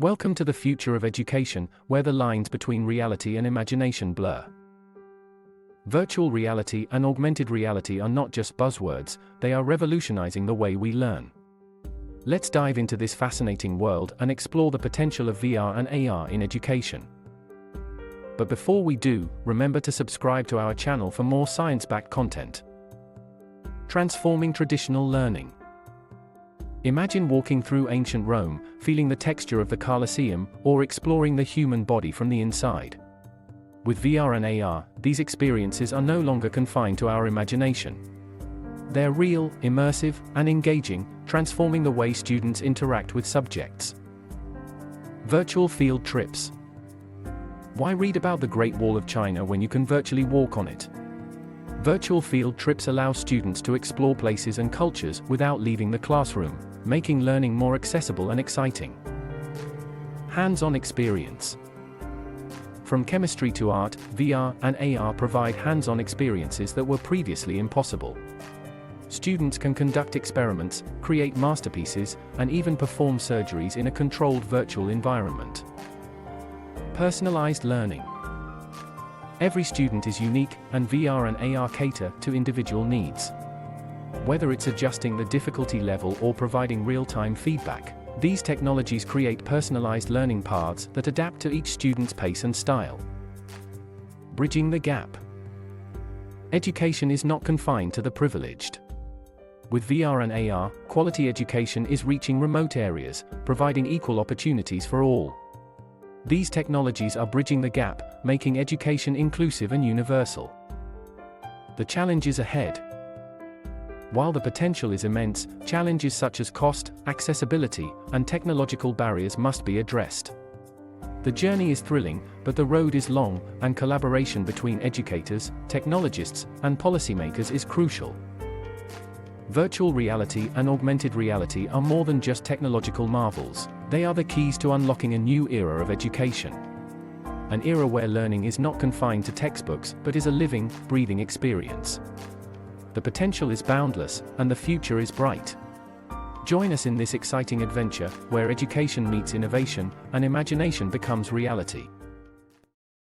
Welcome to the future of education, where the lines between reality and imagination blur. Virtual reality and augmented reality are not just buzzwords, they are revolutionizing the way we learn. Let's dive into this fascinating world and explore the potential of VR and AR in education. But before we do, remember to subscribe to our channel for more science-backed content. Transforming traditional learning. Imagine walking through ancient Rome, feeling the texture of the Colosseum, or exploring the human body from the inside. With VR and AR, these experiences are no longer confined to our imagination. They're real, immersive, and engaging, transforming the way students interact with subjects. Virtual field trips. Why read about the Great Wall of China when you can virtually walk on it? Virtual field trips allow students to explore places and cultures without leaving the classroom, making learning more accessible and exciting. Hands-on experience. From chemistry to art, VR and AR provide hands-on experiences that were previously impossible. Students can conduct experiments, create masterpieces, and even perform surgeries in a controlled virtual environment. Personalized learning. Every student is unique, and VR and AR cater to individual needs. Whether it's adjusting the difficulty level or providing real-time feedback, these technologies create personalized learning paths that adapt to each student's pace and style. Bridging the gap. Education is not confined to the privileged. With VR and AR, quality education is reaching remote areas, providing equal opportunities for all. These technologies are bridging the gap, making education inclusive and universal. The challenges ahead. While the potential is immense, challenges such as cost, accessibility, and technological barriers must be addressed. The journey is thrilling, but the road is long, and collaboration between educators, technologists, and policymakers is crucial. Virtual reality and augmented reality are more than just technological marvels. They are the keys to unlocking a new era of education. An era where learning is not confined to textbooks, but is a living, breathing experience. The potential is boundless, and the future is bright. Join us in this exciting adventure, where education meets innovation, and imagination becomes reality.